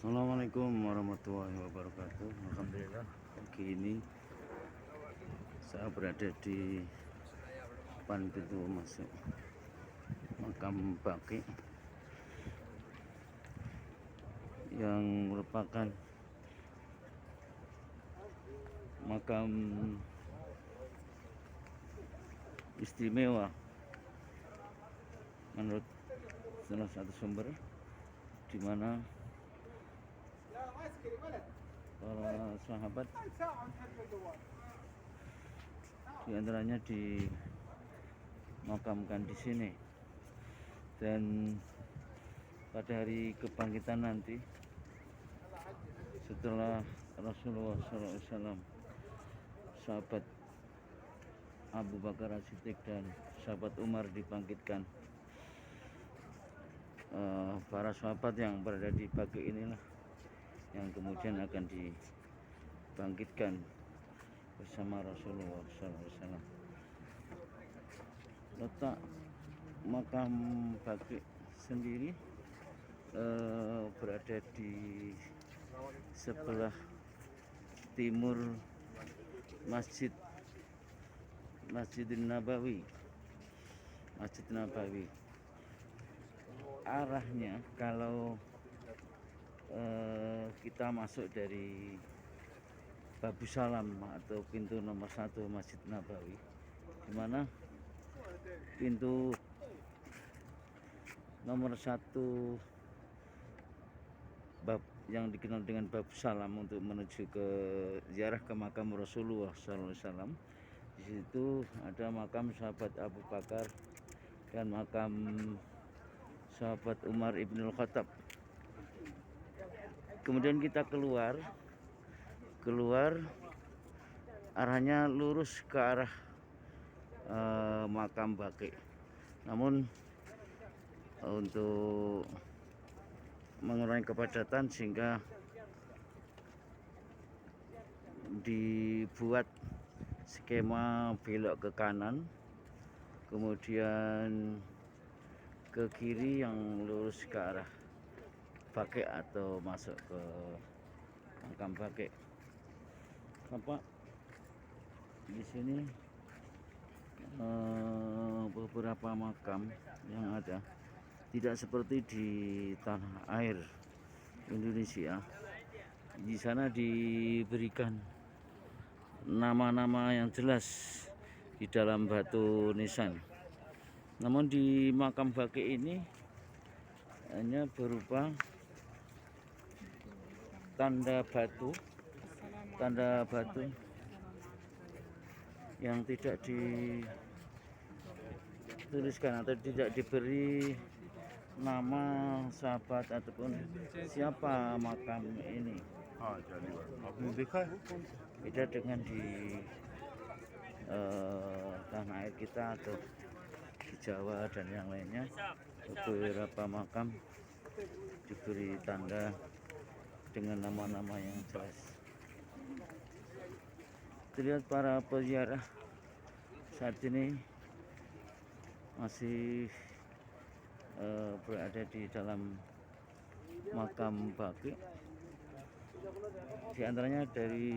Assalamualaikum warahmatullahi wabarakatuh. Alhamdulillah pagi ini saya berada di depan pintu masuk makam Baqi yang merupakan makam istimewa menurut salah satu sumber, di mana para sahabat diantaranya dimakamkan di sini. Dan pada hari kebangkitan nanti, setelah Rasulullah SAW, sahabat Abu Bakar As-Siddiq dan sahabat Umar dibangkitkan, para sahabat yang berada di Baqi inilah yang kemudian akan dibangkitkan bersama Rasulullah SAW. Letak makam Baqi sendiri berada di sebelah timur Masjidin Nabawi. Masjid Nabawi arahnya, kalau kita masuk dari Babu Salam atau pintu nomor 1 Masjid Nabawi, di mana pintu nomor 1 bab yang dikenal dengan Babu Salam untuk menuju ke ziarah ke makam Rasulullah SAW. Di situ ada makam sahabat Abu Bakar dan makam sahabat Umar Ibnul Khattab. Kemudian kita keluar arahnya lurus ke arah makam Baqi. Namun untuk mengurangi kepadatan sehingga dibuat skema belok ke kanan, kemudian ke kiri yang lurus ke arah Baqi atau masuk ke makam Baqi. Nampak di sini beberapa makam yang ada tidak seperti di tanah air Indonesia. Di sana diberikan nama-nama yang jelas di dalam batu nisan. Namun di makam Baqi ini hanya berupa tanda batu yang tidak dituliskan atau tidak diberi nama sahabat ataupun siapa makam ini. Beda dengan di tanah air kita atau di Jawa dan yang lainnya, beberapa makam diberi tanda dengan nama-nama yang jelas. Terlihat para peziarah saat ini masih berada di dalam makam Baqi. Di antaranya dari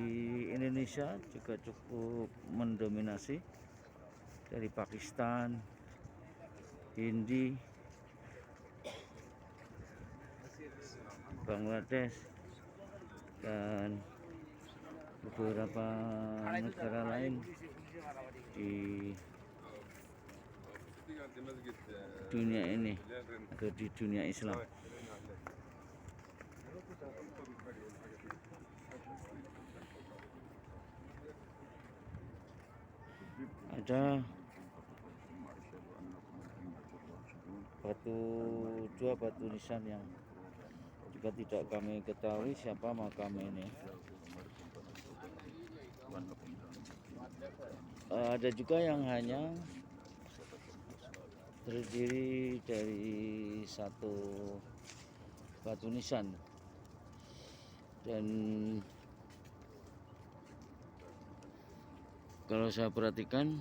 Indonesia juga cukup mendominasi, dari Pakistan, Hindi, Bangladesh, dan beberapa negara lain di dunia ini atau di dunia Islam. Ada dua batu nisan yang juga tidak kami ketahui siapa makam ini. Ada juga yang hanya terdiri dari satu batu nisan, dan kalau saya perhatikan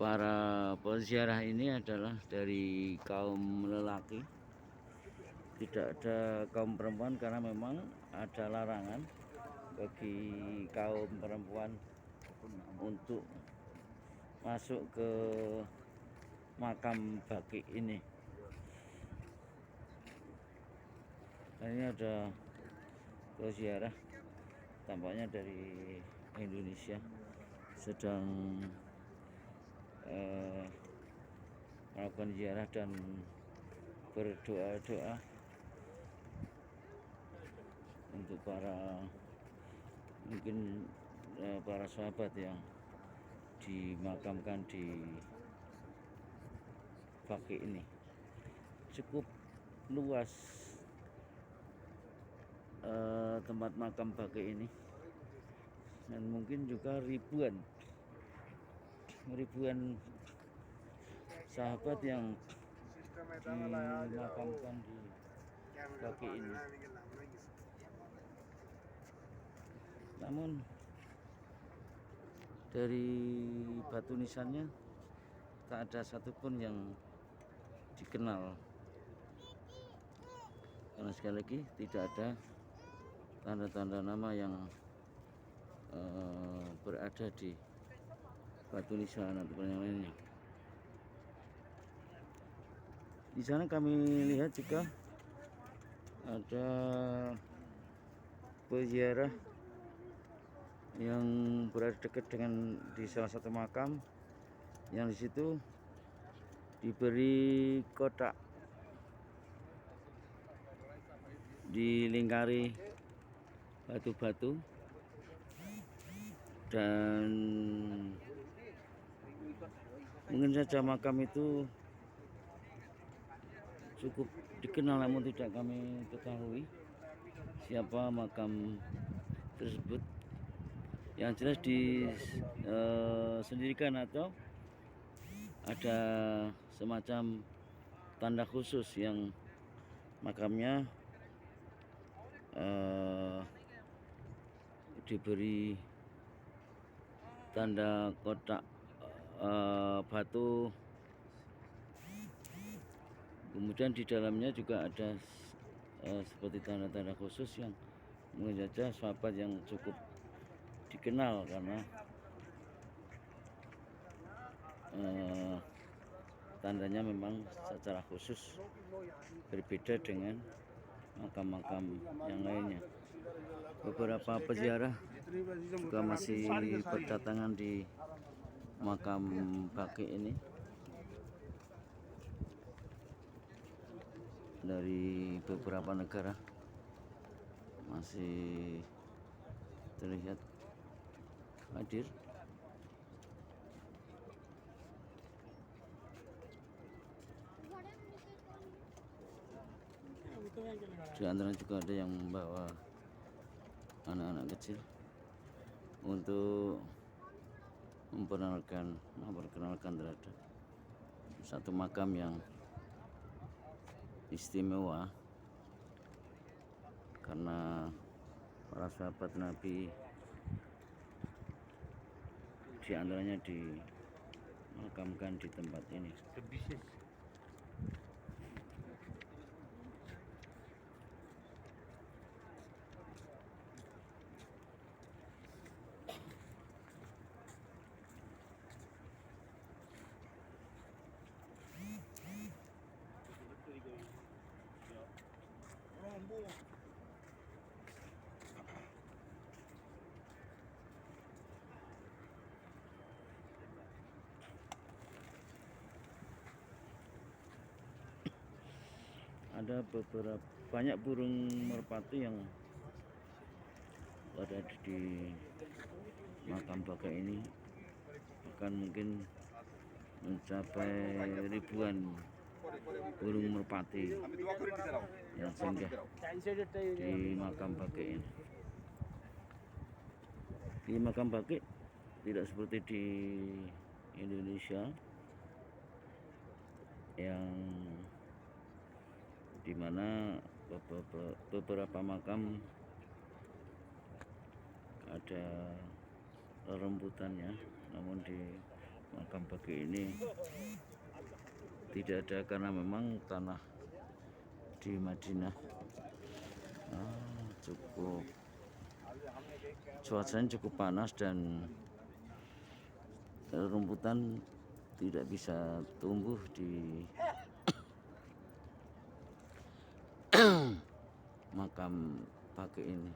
para peziarah ini adalah dari kaum lelaki tidak ada kaum perempuan karena memang ada larangan bagi kaum perempuan untuk masuk ke makam baki ini. Nah, ini ada peziarah tampaknya dari Indonesia sedang melakukan ziarah dan berdoa-doa untuk mungkin para sahabat yang dimakamkan di Baki ini. Cukup luas tempat makam Baki ini, dan mungkin juga ribuan sahabat yang dimakamkan di Baki ini. Namun dari batu nisannya tak ada satupun yang dikenal, karena sekali lagi tidak ada tanda-tanda nama yang berada di batu nisan ataupun yang lainnya. Di sana kami lihat juga ada peziarah yang berada dekat dengan di salah satu makam yang di situ diberi kotak dilingkari batu-batu, dan mungkin saja makam itu cukup dikenal, namun tidak kami ketahui siapa makam tersebut. Yang jelas disendirikan atau ada semacam tanda khusus yang makamnya diberi tanda kotak batu. Kemudian di dalamnya juga ada seperti tanda-tanda khusus yang mungkin saja sahabat yang cukup dikenal karena tandanya memang secara khusus berbeda dengan makam-makam yang lainnya. Beberapa peziarah juga masih berdatangan di makam Baki ini dari beberapa negara, masih terlihat hadir. Di antara juga ada yang membawa anak-anak kecil untuk memperkenalkan terhadap satu makam yang istimewa, karena para sahabat Nabi di antaranya dimakamkan di tempat ini. Ada banyak burung merpati yang berada di makam Baki ini, bahkan mungkin mencapai ribuan burung merpati yang singgah di makam Baki ini. Di makam Baki tidak seperti di Indonesia yang dimana beberapa makam ada rerumputannya, namun di makam Baki ini tidak ada, karena memang tanah di Madinah. Cukup cuacanya cukup panas dan rumputan tidak bisa tumbuh di makam Baqi ini.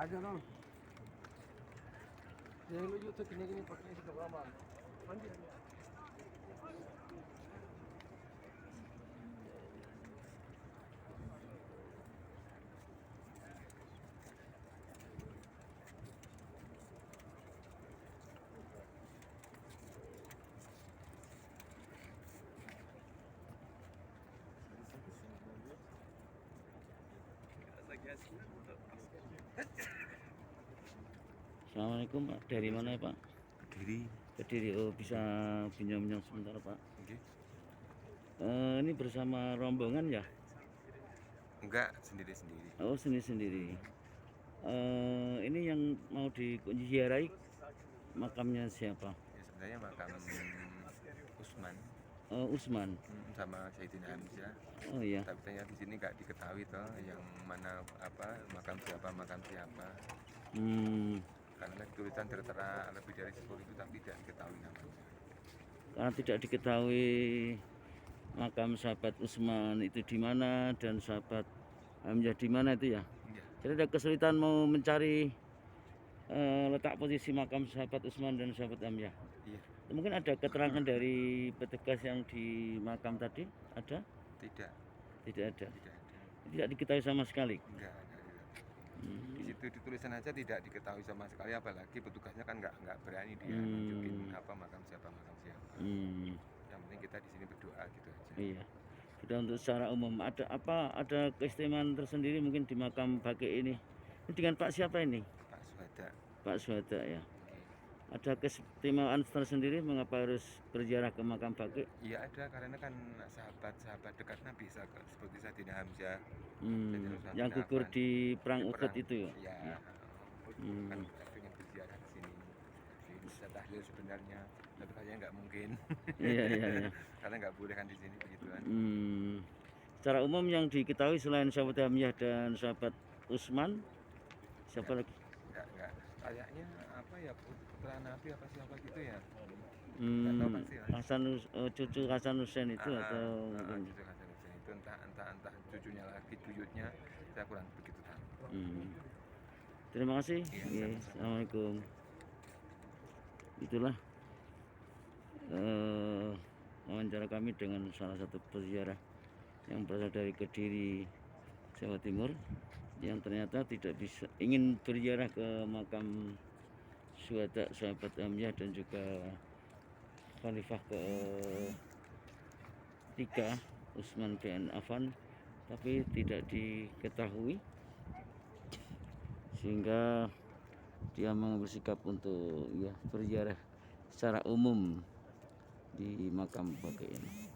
जाकर ना देख लो जो तो किन्ने पकड़ने से कपड़ा मार हाँ जी Assalamualaikum Pak, dari mana ya Pak? Kediri. Kediri. Oh, bisa pinjam-pinjam sebentar Pak. Okay. Ini bersama rombongan ya? Enggak, sendiri-sendiri. Oh, sendiri-sendiri. Ini yang mau diziarahi makamnya siapa? Ya, sebenarnya makam Usman. Usman. Sama Sayyidina Hamzah. Oh iya. Tapi ternyata di sini nggak diketahui toh yang mana apa makam siapa. Karena tulisan tertera lebih dari 10 itu tapi tidak diketahui namanya. Karena tidak diketahui makam sahabat Usman itu di mana dan sahabat Hamzah di mana itu ya. Iya. Jadi ada kesulitan mau mencari letak posisi makam sahabat Usman dan sahabat Hamzah. Iya. Mungkin ada keterangan dari petugas yang di makam tadi? Ada? Tidak. Tidak ada. Tidak ada. Tidak diketahui sama sekali. Enggak ada. Di situ ditulisan aja tidak diketahui sama sekali, apalagi petugasnya kan nggak berani dia nunjukin apa makam siapa. Yang penting kita di sini berdoa gitu aja. Iya. Sudah untuk secara umum ada keistimewaan tersendiri mungkin di makam Baqi ini. Ini dengan Pak siapa ini? Pak Suhada. Pak Suhada ya. Oke. Ada keistimewaan tersendiri mengapa harus berziarah ke makam Baqi? Iya ada, karena kan sahabat dekat Nabi seperti Sayyidina Hamzah. Yang gugur di perang Uhud itu ya? Iya. Kan pengen berziarah ke sini. Bisa tahlil sebenarnya, tapi kayaknya nggak mungkin. Iya. Karena nggak boleh kan di sini begituan. Secara umum yang diketahui selain sahabat Hamzah dan sahabat Usman, siapa lagi? Nggak. Kayaknya apa ya, putra Nabi apa siapa gitu ya? Cucu Hasan Hussein itu atau mungkin cucu Hasan Hussein itu entah cucunya lagi, buyutnya saya kurang begitu tahu. Terima kasih. Iya, Assalamualaikum. Itulah wawancara kami dengan salah satu peziarah yang berasal dari Kediri, Jawa Timur, yang ternyata tidak bisa ingin berziarah ke makam syuhada sahabat Hamzah dan juga Khalifah ke-3 Utsman bin Affan, tapi tidak diketahui sehingga dia mengambil sikap untuk berziarah secara umum di makam Baqi ini.